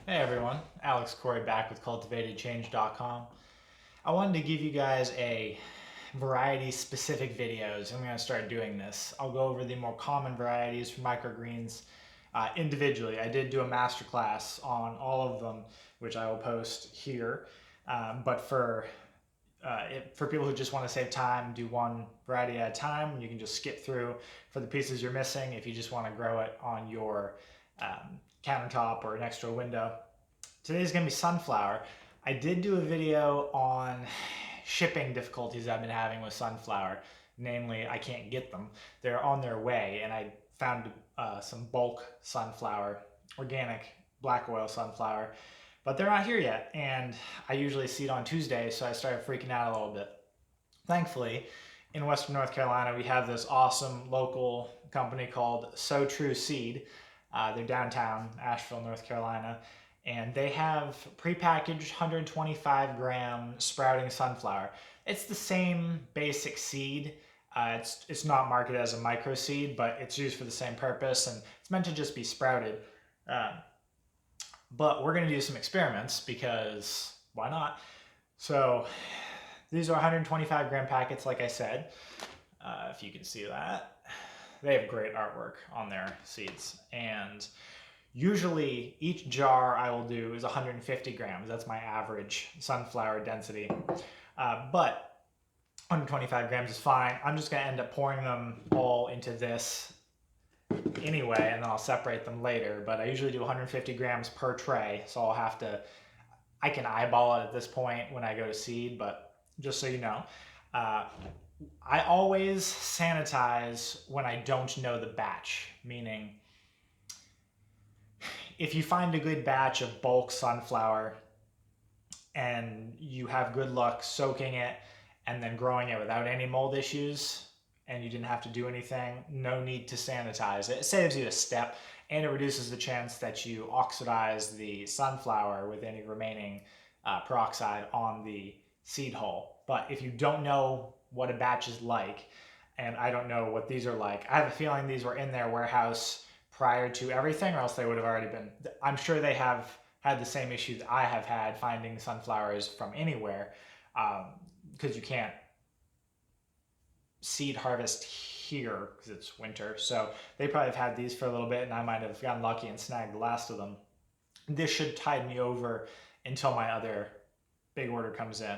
Hey everyone, Alex Corey back with cultivatedchange.com. I wanted to give you guys a variety specific videos. I'm going to start doing this. I'll go over the more common varieties for microgreens individually. I did do a masterclass on all of them, which I will post here. But for people who just want to save time, do one variety at a time. You can just skip through for the pieces you're missing if you just want to grow it on your countertop or next to a window. Today's going to be sunflower. I did do a video on shipping difficulties I've been having with sunflower. Namely, I can't get them. They're on their way, and I found some bulk sunflower, organic black oil sunflower, but they're not here yet, and I usually seed on Tuesday, so I started freaking out a little bit. Thankfully, in Western North Carolina, we have this awesome local company called Sow True Seed. They're downtown Asheville, North Carolina, and they have prepackaged 125 gram sprouting sunflower. It's the same basic seed. It's not marketed as a micro seed, but it's used for the same purpose, and it's meant to just be sprouted. But we're going to do some experiments because why not? So these are 125 gram packets, like I said, if you can see that. They have great artwork on their seeds. And usually each jar I will do is 150 grams. That's my average sunflower density. But 125 grams is fine. I'm just going to end up pouring them all into this anyway, and then I'll separate them later. But I usually do 150 grams per tray, so I can eyeball it at this point when I go to seed, but just so you know. I always sanitize when I don't know the batch, meaning if you find a good batch of bulk sunflower and you have good luck soaking it and then growing it without any mold issues and you didn't have to do anything, no need to sanitize it. It saves you a step and it reduces the chance that you oxidize the sunflower with any remaining peroxide on the seed hull. But if you don't know what a batch is like, and I don't know what these are like, I have a feeling these were in their warehouse prior to everything, or else they would have already been. I'm sure they have had the same issues I have had finding sunflowers from anywhere, because you can't seed harvest here because it's winter. So they probably have had these for a little bit, and I might have gotten lucky and snagged the last of them. This should tide me over until my other big order comes in.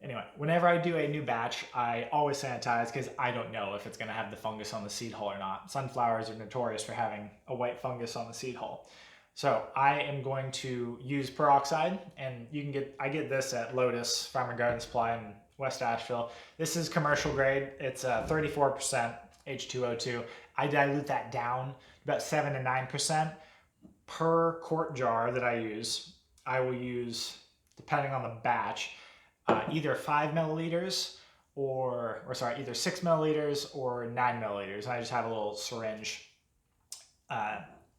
Anyway, whenever I do a new batch, I always sanitize because I don't know if it's going to have the fungus on the seed hull or not. Sunflowers are notorious for having a white fungus on the seed hull. So I am going to use peroxide, and I get this at LOTUS Farm and Garden Supply in West Asheville. This is commercial grade. It's 34% H2O2. I dilute that down about 7 to 9% per quart jar that I use. I will use, depending on the batch, either 5 milliliters either 6 milliliters or 9 milliliters. I just have a little syringe.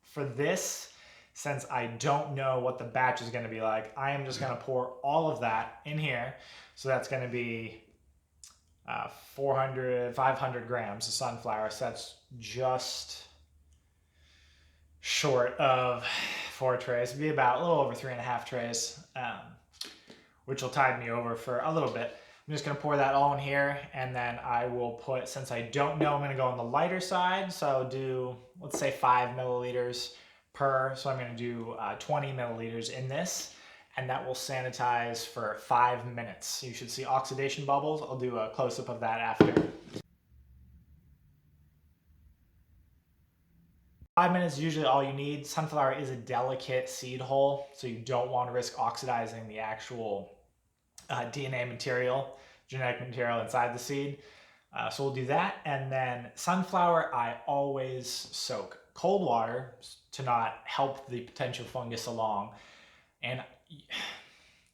For this, since I don't know what the batch is going to be like, I am just going to pour all of that in here. So that's going to be 500 grams of sunflower. So that's just short of 4 trays. It'd be about a little over 3.5 trays. Which will tide me over for a little bit. I'm just going to pour that all in here, and then I will put, since I don't know, I'm going to go on the lighter side, so I'll do, let's say 5 milliliters per, so I'm going to do 20 milliliters in this, and that will sanitize for 5 minutes. You should see oxidation bubbles. I'll do a close-up of that after. 5 minutes is usually all you need. Sunflower is a delicate seed hull, so you don't want to risk oxidizing the actual DNA material, genetic material inside the seed. So we'll do that. And then sunflower, I always soak cold water to not help the potential fungus along. And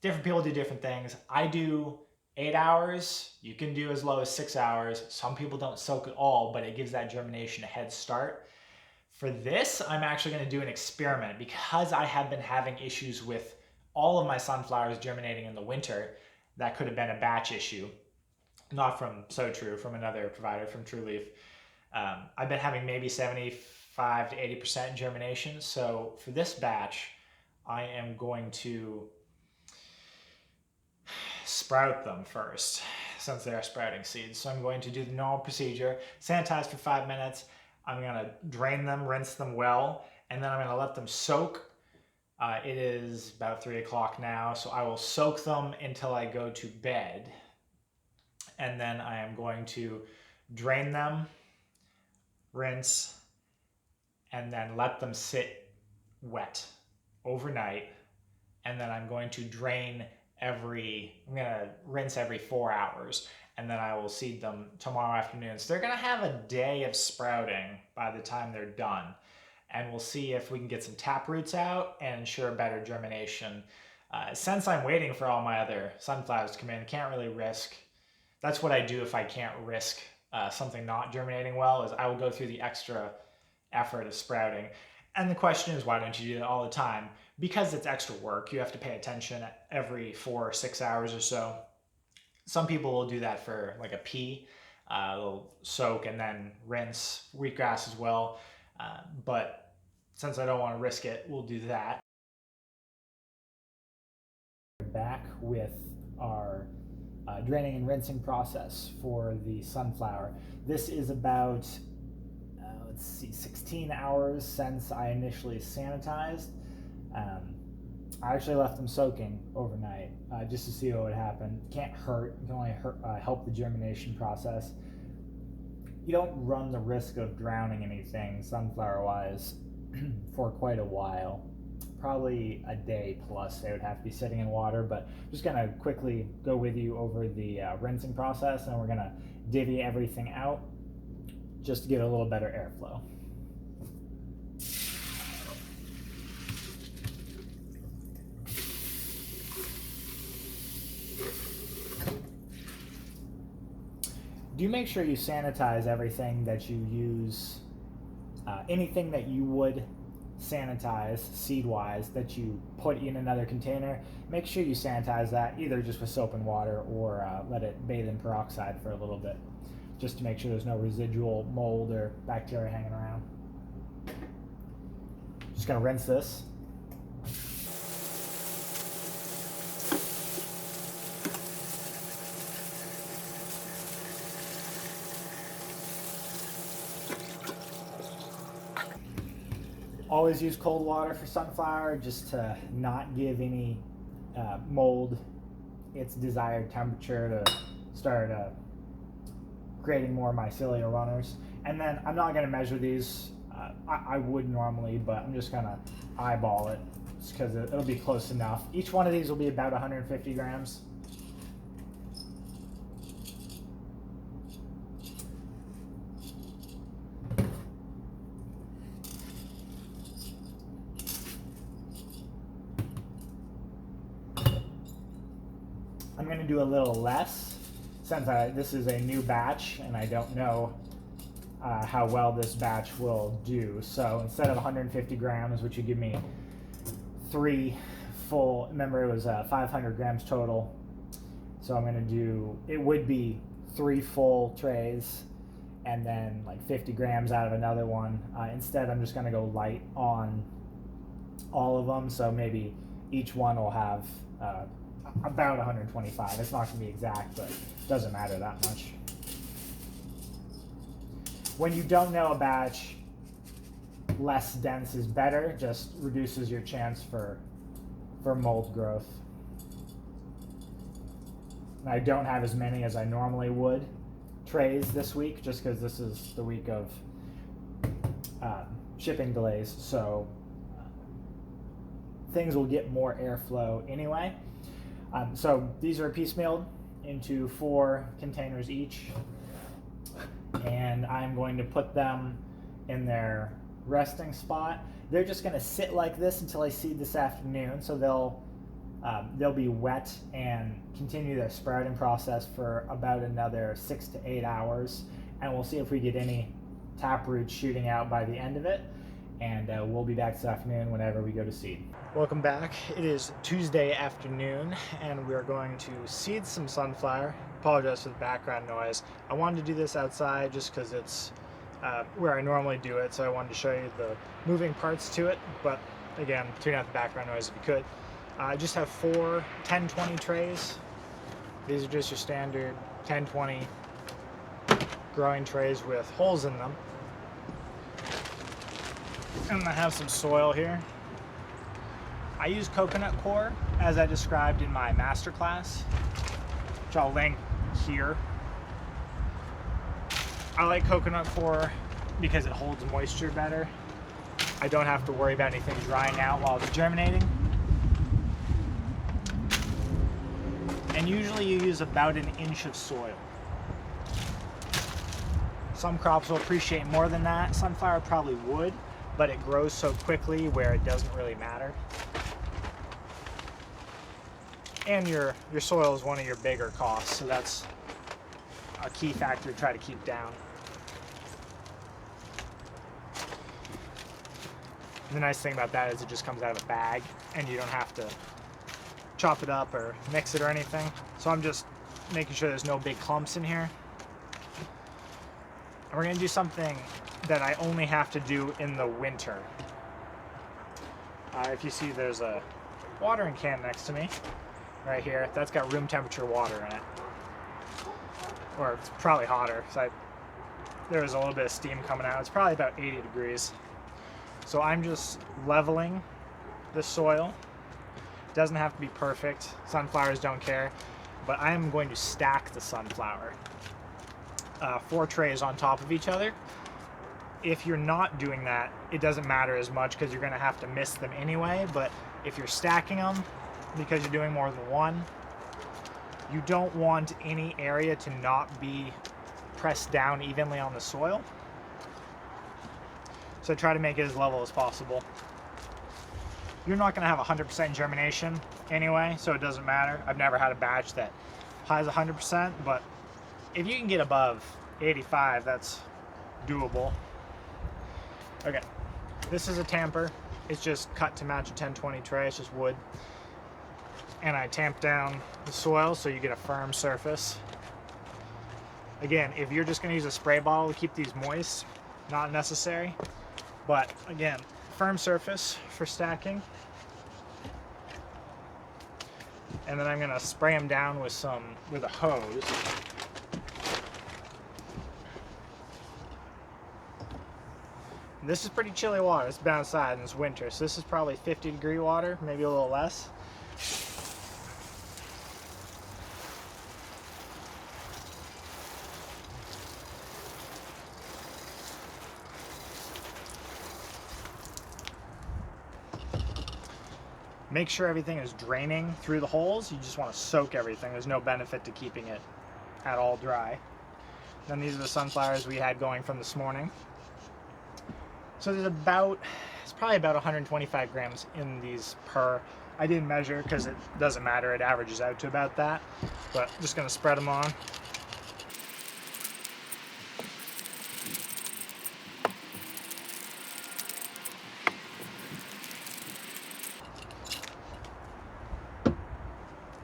different people do different things. I do 8 hours. You can do as low as 6 hours. Some people don't soak at all, but it gives that germination a head start. For this, I'm actually going to do an experiment because I have been having issues with all of my sunflowers germinating in the winter. That could have been a batch issue, not from Sow True, from another provider, from True Leaf. I've been having maybe 75 to 80% germination. So for this batch, I am going to sprout them first, since they're sprouting seeds. So I'm going to do the normal procedure, sanitize for 5 minutes. I'm going to drain them, rinse them well, and then I'm going to let them soak. It is about 3 o'clock now, so I will soak them until I go to bed. And then I am going to drain them, rinse, and then let them sit wet overnight. And then I'm going to I'm going to rinse every 4 hours, and then I will seed them tomorrow afternoon. So they're going to have a day of sprouting by the time they're done. And we'll see if we can get some tap roots out and ensure better germination. Since I'm waiting for all my other sunflowers to come in, can't really risk. That's what I do if I can't risk something not germinating well, is I will go through the extra effort of sprouting. And the question is, why don't you do that all the time? Because it's extra work. You have to pay attention every 4 or 6 hours or so. Some people will do that for like a pea. They'll soak and then rinse, wheatgrass as well. But since I don't want to risk it, we'll do that. Back with our draining and rinsing process for the sunflower. This is about 16 hours since I initially sanitized. I actually left them soaking overnight just to see what would happen. Can't hurt, it can only help the germination process. You don't run the risk of drowning anything sunflower wise for quite a while. Probably a day plus they would have to be sitting in water, but I'm just gonna quickly go with you over the rinsing process, and we're gonna divvy everything out just to get a little better airflow. Do make sure you sanitize everything that you use, anything that you would sanitize seed-wise that you put in another container. Make sure you sanitize that either just with soap and water, or let it bathe in peroxide for a little bit, just to make sure there's no residual mold or bacteria hanging around. Just gonna rinse this. Always use cold water for sunflower, just to not give any mold its desired temperature to start creating more mycelial runners. And then I'm not going to measure these. I would normally, but I'm just going to eyeball it because it'll be close enough. Each one of these will be about 150 grams. I'm going to do a little less since this is a new batch and I don't know how well this batch will do. So instead of 150 grams, which would give me 3 full, remember it was 500 grams total. So I'm going to do, it would be 3 full trays and then like 50 grams out of another one. Instead, I'm just going to go light on all of them. So maybe each one will have about 125. It's not going to be exact, but it doesn't matter that much. When you don't know a batch, less dense is better. Just reduces your chance for mold growth. And I don't have as many as I normally would trays this week, just because this is the week of shipping delays. So things will get more airflow anyway. So these are piecemealed into 4 containers each, and I'm going to put them in their resting spot. They're just going to sit like this until I seed this afternoon, so they'll be wet and continue their sprouting process for about another 6 to 8 hours, and we'll see if we get any tap roots shooting out by the end of it. And we'll be back this afternoon whenever we go to seed. Welcome back. It is Tuesday afternoon, and we're going to seed some sunflower. Apologize for the background noise. I wanted to do this outside just because it's where I normally do it, so I wanted to show you the moving parts to it. But Again, tune out the background noise if you could. I just have 4 10-20 trays. These are just your standard 10-20 growing trays with holes in them. And I have some soil here. I use coconut coir as I described in my masterclass, which I'll link here. I like coconut coir because it holds moisture better. I don't have to worry about anything drying out while it's germinating. And usually you use about 1 inch of soil. Some crops will appreciate more than that. Sunflower probably would, but it grows so quickly where it doesn't really matter. And your soil is one of your bigger costs, so that's a key factor to try to keep down. The nice thing about that is it just comes out of a bag and you don't have to chop it up or mix it or anything. So I'm just making sure there's no big clumps in here. And we're going to do something that I only have to do in the winter. If you see, there's a watering can next to me right here. That's got room temperature water in it. Or it's probably hotter, because there was a little bit of steam coming out. It's probably about 80 degrees. So I'm just leveling the soil. It doesn't have to be perfect. Sunflowers don't care. But I am going to stack the sunflower. 4 trays on top of each other. If you're not doing that, it doesn't matter as much because you're going to have to miss them anyway. But if you're stacking them because you're doing more than one, you don't want any area to not be pressed down evenly on the soil. So try to make it as level as possible. You're not going to have 100% germination anyway, so it doesn't matter. I've never had a batch that has 100%, but if you can get above 85, that's doable. Okay, this is a tamper. It's just cut to match a 10-20 tray. It's just wood. And I tamp down the soil so you get a firm surface. Again, if you're just going to use a spray bottle to keep these moist, not necessary. But again, firm surface for stacking. And then I'm going to spray them down with a hose. This is pretty chilly water. It's been outside and it's winter, so this is probably 50-degree water, maybe a little less. Make sure everything is draining through the holes. You just want to soak everything. There's no benefit to keeping it at all dry. Then these are the sunflowers we had going from this morning. So it's probably about 125 grams in these per. I didn't measure because it doesn't matter. It averages out to about that. But I'm just going to spread them on.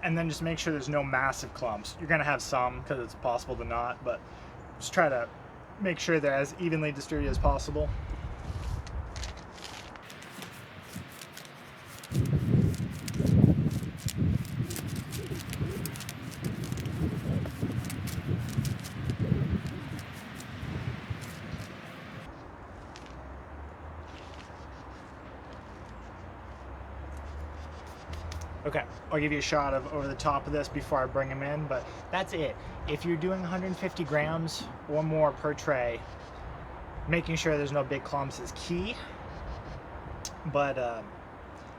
And then just make sure there's no massive clumps. You're going to have some because it's possible to not, but just try to make sure they're as evenly distributed as possible. Okay, I'll give you a shot of over the top of this before I bring them in, but that's it. If you're doing 150 grams or more per tray, making sure there's no big clumps is key. But at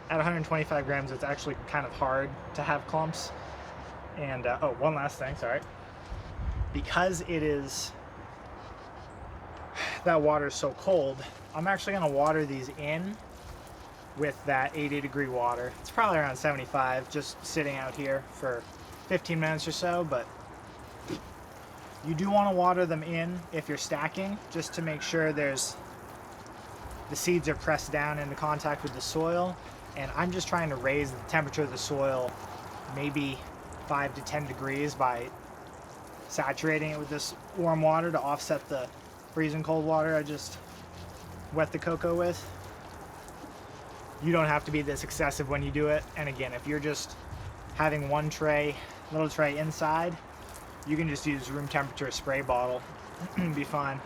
125 grams, it's actually kind of hard to have clumps. And, oh, one last thing, sorry. Because that water is so cold, I'm actually gonna water these in with that 80-degree water. It's probably around 75, just sitting out here for 15 minutes or so, but you do want to water them in if you're stacking, just to make sure the seeds are pressed down into contact with the soil. And I'm just trying to raise the temperature of the soil maybe 5 to 10 degrees by saturating it with this warm water to offset the freezing cold water I just wet the cocoa with. You don't have to be this excessive when you do it. And again, if you're just having one tray, little tray inside, you can just use room temperature spray bottle. Be fine.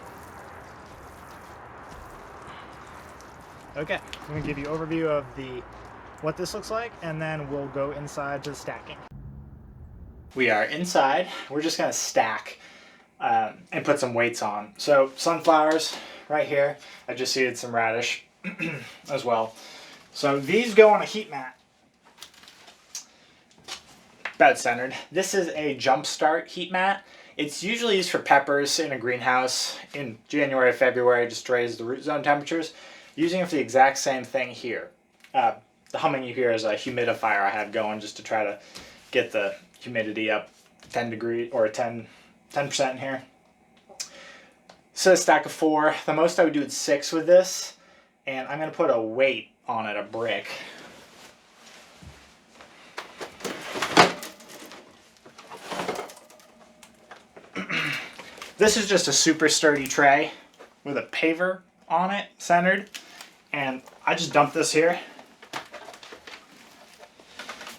Okay, I'm gonna give you an overview of what this looks like, and then we'll go inside to the stacking. We are inside. We're just gonna stack and put some weights on. So sunflowers right here. I just seeded some radish as well. So these go on a heat mat. About centered. This is a jumpstart heat mat. It's usually used for peppers in a greenhouse in January, February, just to raise the root zone temperatures. Using it for the exact same thing here. The humming you hear is a humidifier I have going just to try to get the humidity up 10 degrees or 10% in here. So a stack of 4. The most I would do is 6 with this. And I'm going to put a weight on it, a brick. This is just a super sturdy tray with a paver on it, centered. And I just dump this here.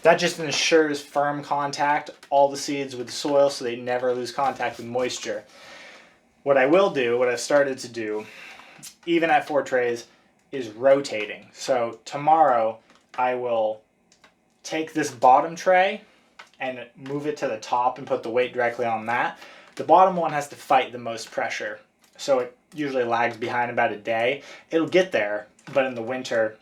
That just ensures firm contact, all the seeds with the soil, so they never lose contact with moisture. What I will do, what I've started to do, even at 4 trays, is rotating. So tomorrow I will take this bottom tray and move it to the top and put the weight directly on that. The bottom one has to fight the most pressure, so it usually lags behind about a day. It'll get there, but in the winter,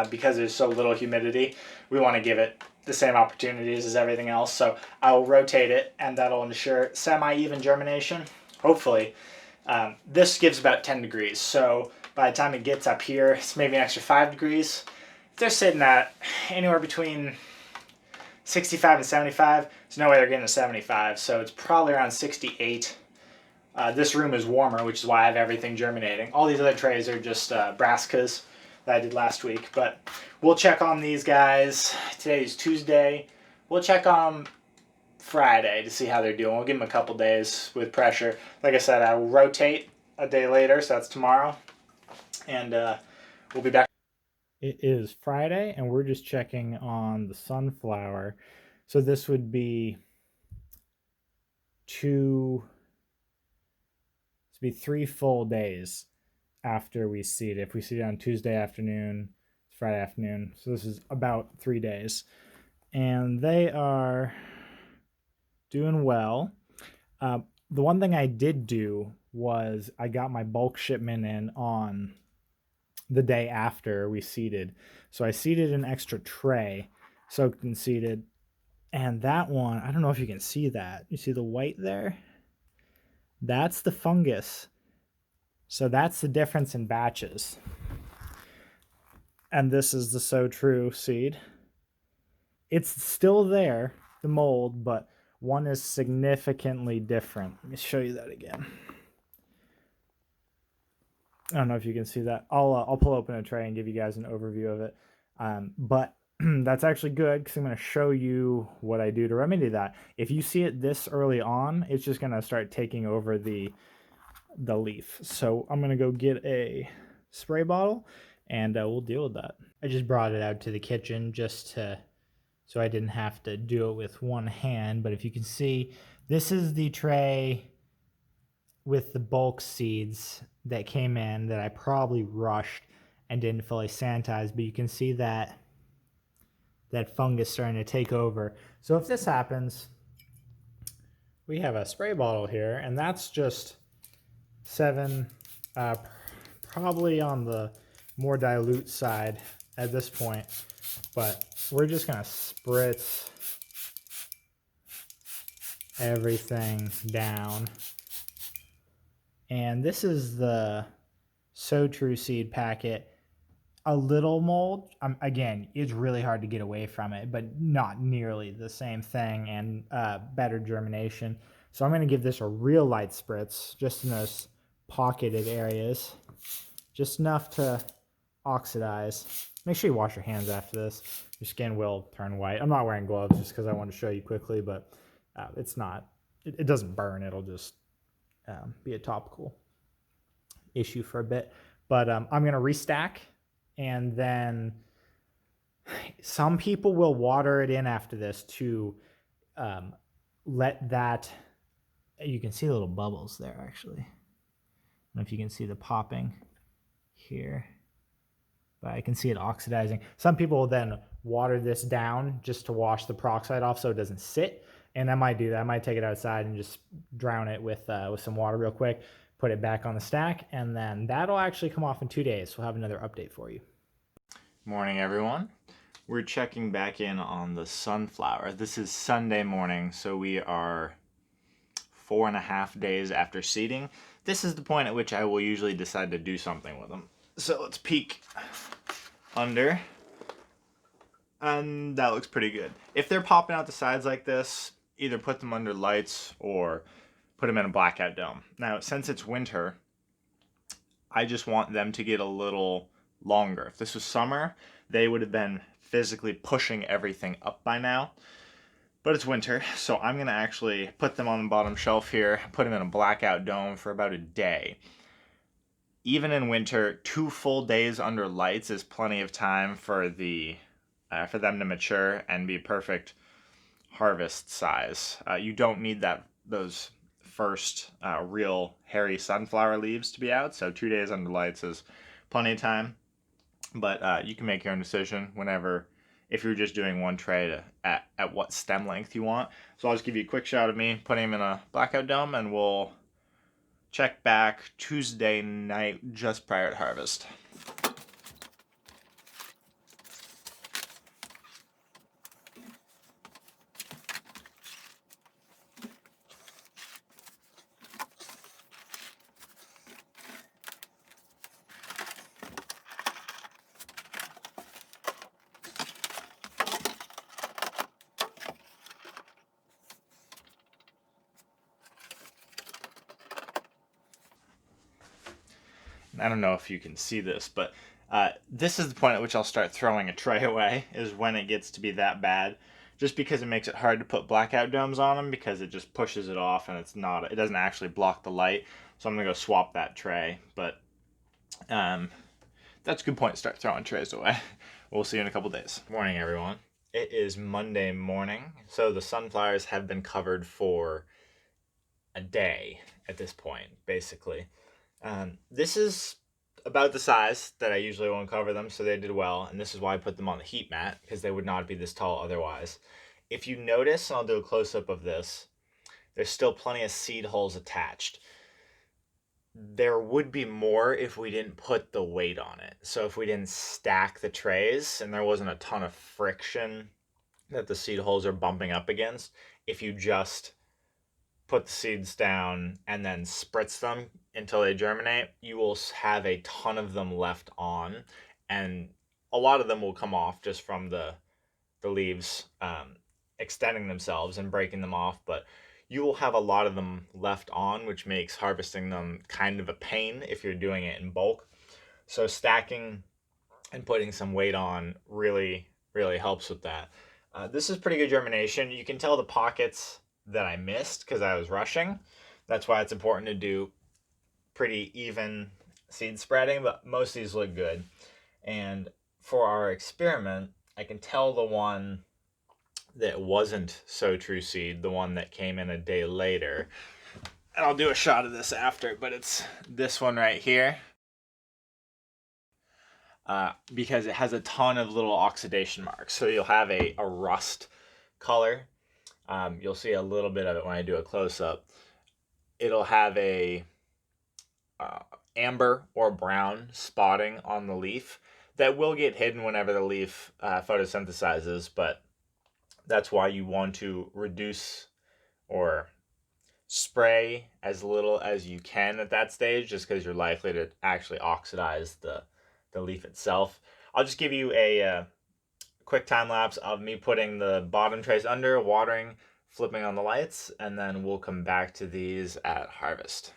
because there's so little humidity, we want to give it the same opportunities as everything else. So I will rotate it, and that'll ensure semi-even germination. Hopefully, this gives about 10 degrees. So by the time it gets up here, it's maybe an extra 5 degrees. If they're sitting at anywhere between 65 and 75, there's no way they're getting to 75. So it's probably around 68. This room is warmer, which is why I have everything germinating. All these other trays are just brassicas that I did last week. But we'll check on these guys. Today is Tuesday. We'll check on them Friday to see how they're doing. We'll give them a couple days with pressure. Like I said, I will rotate a day later, so that's tomorrow. And we'll be back. It is Friday, and we're just checking on the sunflower. So this would be 3 full days after we seed. If we seed on Tuesday afternoon, it's Friday afternoon. So this is about 3 days. And they are doing well. The one thing I did do was I got my bulk shipment in on the day after we seeded. So I seeded an extra tray, soaked and seeded. And that one, I don't know if you can see that. You see the white there? That's the fungus. So that's the difference in batches. And this is the Sow True Seed. It's still there, the mold, but one is significantly different. Let me show you that again. I don't know if you can see that. I'll pull open a tray and give you guys an overview of it. But that's actually good because I'm going to show you what I do to remedy that. If you see it this early on, it's just going to start taking over the leaf. So I'm going to go get a spray bottle and we'll deal with that. I just brought it out to the kitchen so I didn't have to do it with one hand. But if you can see, this is the tray with the bulk seeds that came in that I probably rushed and didn't fully sanitize, but you can see that fungus starting to take over. So if this happens, we have a spray bottle here, and that's just 7, probably on the more dilute side at this point, but we're just gonna spritz everything down. And this is the Sow True Seed packet. A little mold. Again, it's really hard to get away from it, but not nearly the same thing, and better germination. So I'm going to give this a real light spritz, just in those pocketed areas. Just enough to oxidize. Make sure you wash your hands after this. Your skin will turn white. I'm not wearing gloves just because I want to show you quickly, but it's not. It doesn't burn. It'll just be a topical issue for a bit. But I'm going to restack And then some people will water it in after this to let that, you can see little bubbles there actually. I don't know if you can see the popping here, but I can see it oxidizing. Some people will then water this down just to wash the peroxide off so it doesn't sit. And I might do that. I might take it outside and just drown it with some water real quick, put it back on the stack, and then that'll actually come off in 2 days. We'll have another update for you. Morning, everyone. We're checking back in on the sunflower. This is Sunday morning, so we are 4.5 days after seeding. This is the point at which I will usually decide to do something with them. So let's peek under, and that looks pretty good. If they're popping out the sides like this, either put them under lights or put them in a blackout dome. Now, since it's winter, I just want them to get a little longer. If this was summer, they would have been physically pushing everything up by now. But it's winter, so I'm going to actually put them on the bottom shelf here, put them in a blackout dome for about a day. Even in winter, 2 full days under lights is plenty of time for them to mature and be perfect harvest size. You don't need those first real hairy sunflower leaves to be out, so 2 days under lights is plenty of time. But you can make your own decision whenever, if you're just doing one tray at what stem length you want. So I'll just give you a quick shot of me putting them in a blackout dome, and we'll check back Tuesday night just prior to harvest. I don't know if you can see this, but this is the point at which I'll start throwing a tray away, is when it gets to be that bad. Just because it makes it hard to put blackout domes on them, because it just pushes it off and it doesn't actually block the light. So I'm going to go swap that tray. But that's a good point to start throwing trays away. We'll see you in a couple days. Morning, everyone. It is Monday morning, so the sunflowers have been covered for a day at this point, basically. This is about the size that I usually won't cover them, so they did well, and this is why I put them on the heat mat, because they would not be this tall otherwise. If you notice, and I'll do a close-up of this, there's still plenty of seed holes attached. There would be more if we didn't put the weight on it. So if we didn't stack the trays and there wasn't a ton of friction that the seed holes are bumping up against, if you just put the seeds down and then spritz them until they germinate, you will have a ton of them left on, and a lot of them will come off just from the leaves extending themselves and breaking them off, but you will have a lot of them left on, which makes harvesting them kind of a pain if you're doing it in bulk. So stacking and putting some weight on really, really helps with that. This is pretty good germination. You can tell the pockets that I missed because I was rushing. That's why it's important to do pretty even seed spreading, but most of these look good. And for our experiment, I can tell the one that wasn't Sow True Seed, the one that came in a day later. And I'll do a shot of this after, but it's this one right here. Because it has a ton of little oxidation marks. So you'll have a rust color. You'll see a little bit of it when I do a close-up. It'll have a amber or brown spotting on the leaf that will get hidden whenever the leaf photosynthesizes, but that's why you want to reduce or spray as little as you can at that stage, just because you're likely to actually oxidize the leaf itself. I'll just give you a quick time lapse of me putting the bottom trays under, watering, flipping on the lights, and then we'll come back to these at harvest.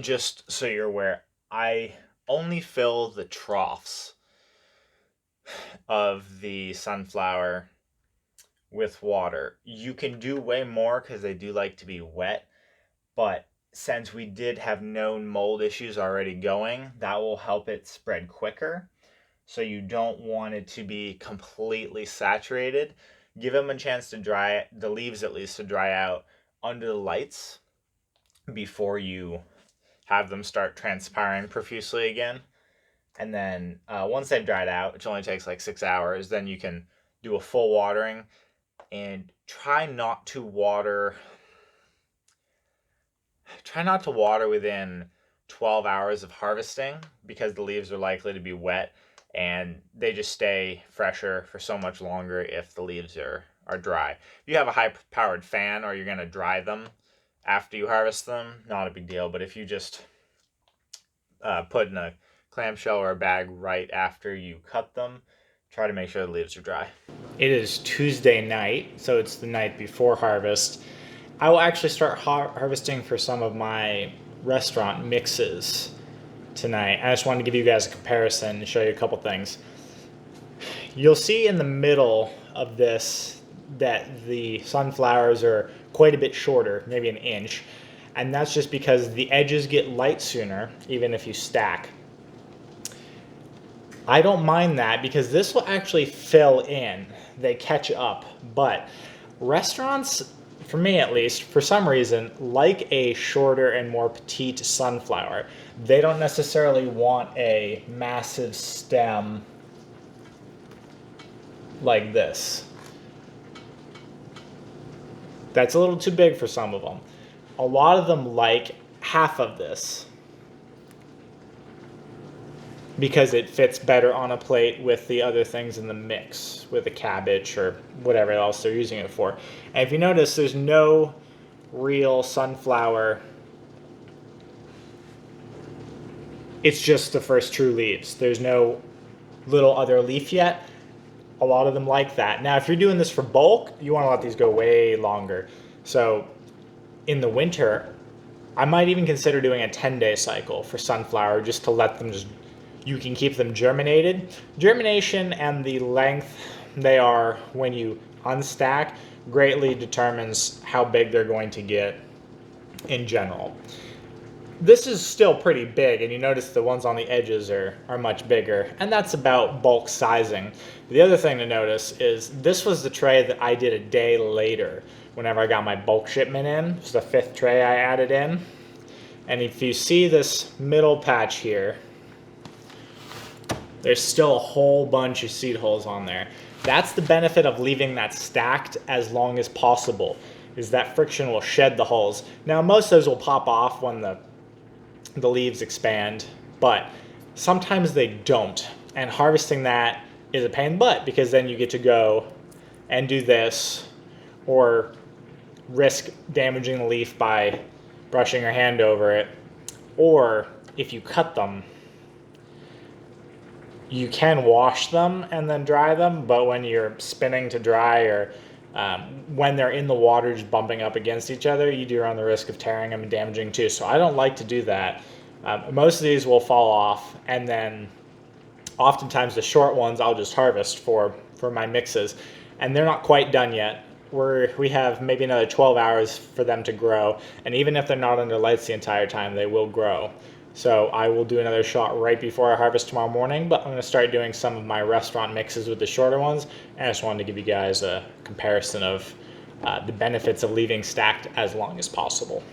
And just so you're aware, I only fill the troughs of the sunflower with water. You can do way more because they do like to be wet, but since we did have known mold issues already going, that will help it spread quicker. So you don't want it to be completely saturated. Give them a chance to dry, the leaves at least, to dry out under the lights before you have them start transpiring profusely again. And then once they've dried out, which only takes like 6 hours, then you can do a full watering and try not to water within 12 hours of harvesting because the leaves are likely to be wet and they just stay fresher for so much longer if the leaves are dry. If you have a high powered fan or you're going to dry them after you harvest them, not a big deal. But if you just put in a clamshell or a bag right after you cut them, try to make sure the leaves are dry. It is Tuesday night, so it's the night before harvest. I will actually start harvesting for some of my restaurant mixes tonight. I just wanted to give you guys a comparison and show you a couple things. You'll see in the middle of this that the sunflowers are quite a bit shorter, maybe an inch, and that's just because the edges get light sooner, even if you stack. I don't mind that because this will actually fill in. They catch up. But restaurants, for me at least, for some reason, like a shorter and more petite sunflower. They don't necessarily want a massive stem like this. That's a little too big for some of them. A lot of them like half of this, because it fits better on a plate with the other things in the mix, with the cabbage or whatever else they're using it for. And if you notice, there's no real sunflower. It's just the first true leaves. There's no little other leaf yet. A lot of them like that. Now, if you're doing this for bulk, you want to let these go way longer. So in the winter, I might even consider doing a 10-day cycle for sunflower just to let them just, you can keep them germinated. Germination and the length they are when you unstack greatly determines how big they're going to get in general. This is still pretty big, and you notice the ones on the edges are much bigger, and that's about bulk sizing. The other thing to notice is this was the tray that I did a day later whenever I got my bulk shipment in. It's the 5th tray I added in. And if you see this middle patch here, there's still a whole bunch of seed holes on there. That's the benefit of leaving that stacked as long as possible, is that friction will shed the holes. Now, most of those will pop off when the leaves expand, but sometimes they don't. And harvesting that is a pain in the butt because then you get to go and do this or risk damaging the leaf by brushing your hand over it. Or if you cut them, you can wash them and then dry them, but when you're spinning to dry or when they're in the water just bumping up against each other, you do run the risk of tearing them and damaging too. So I don't like to do that. Most of these will fall off, and then oftentimes the short ones I'll just harvest for my mixes, and they're not quite done yet. We have maybe another 12 hours for them to grow, and even if they're not under lights the entire time, they will grow. So I will do another shot right before I harvest tomorrow morning, but I'm going to start doing some of my restaurant mixes with the shorter ones, and I just wanted to give you guys a comparison of the benefits of leaving stacked as long as possible.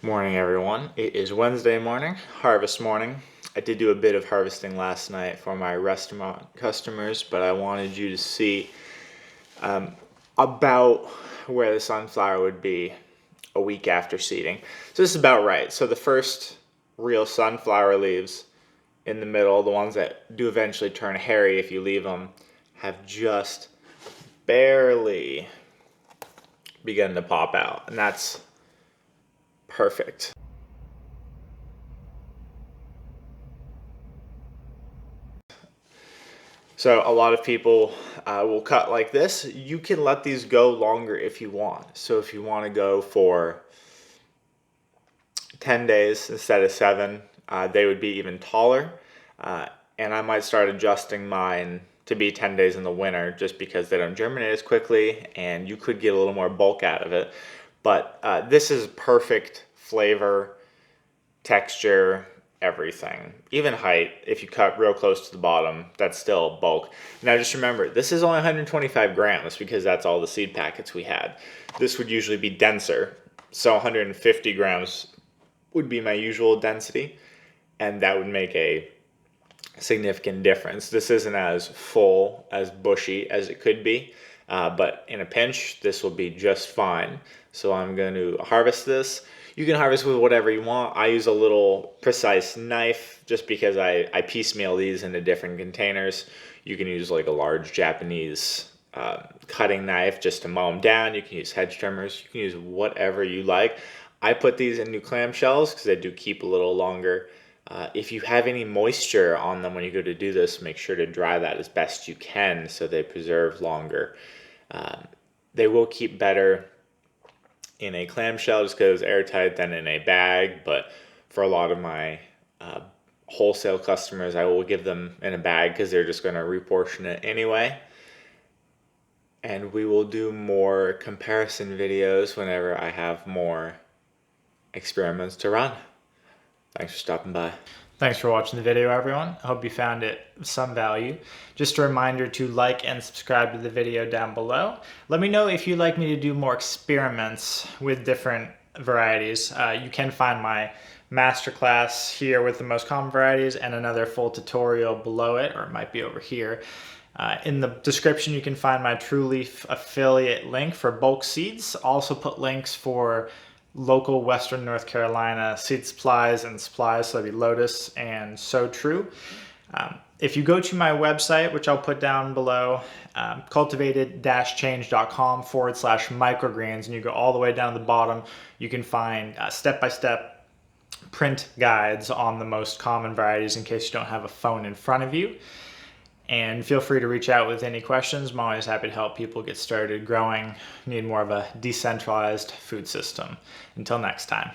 Morning, everyone. It is Wednesday morning, harvest morning. I did do a bit of harvesting last night for my restaurant customers, but I wanted you to see about where the sunflower would be a week after seeding. So this is about right. So the first real sunflower leaves in the middle, the ones that do eventually turn hairy if you leave them, have just barely begun to pop out, and that's perfect. So a lot of people will cut like this. You can let these go longer if you want. So if you want to go for 10 days instead of 7, they would be even taller. And I might start adjusting mine to be 10 days in the winter just because they don't germinate as quickly and you could get a little more bulk out of it. But this is perfect flavor, texture, everything. Even height, if you cut real close to the bottom, that's still bulk. Now just remember, this is only 125 grams because that's all the seed packets we had. This would usually be denser, so 150 grams would be my usual density, and that would make a significant difference. This isn't as full, as bushy as it could be, but in a pinch, this will be just fine. So I'm going to harvest this. You can harvest with whatever you want. I use a little precise knife just because I piecemeal these into different containers. You can use like a large Japanese cutting knife just to mow them down. You can use hedge trimmers. You can use whatever you like. I put these in new clamshells because they do keep a little longer. If you have any moisture on them when you go to do this, make sure to dry that as best you can so they preserve longer. They will keep better in a clamshell just because it's airtight than in a bag, but for a lot of my wholesale customers, I will give them in a bag because they're just going to reportion it anyway. And we will do more comparison videos whenever I have more experiments to run. Thanks for stopping by. Thanks for watching the video, everyone. I hope you found it of some value. Just a reminder to like and subscribe to the video down below. Let me know if you'd like me to do more experiments with different varieties. You can find my masterclass here with the most common varieties and another full tutorial below it, or it might be over here. In the description, you can find my True Leaf affiliate link for bulk seeds. I'll also put links for local Western North Carolina seed supplies and supplies, so that'd be LOTUS and Sow True. If you go to my website, which I'll put down below, cultivated-change.com/microgreens, and you go all the way down to the bottom, you can find step-by-step print guides on the most common varieties in case you don't have a phone in front of you. And feel free to reach out with any questions. I'm always happy to help people get started growing, need more of a decentralized food system. Until next time.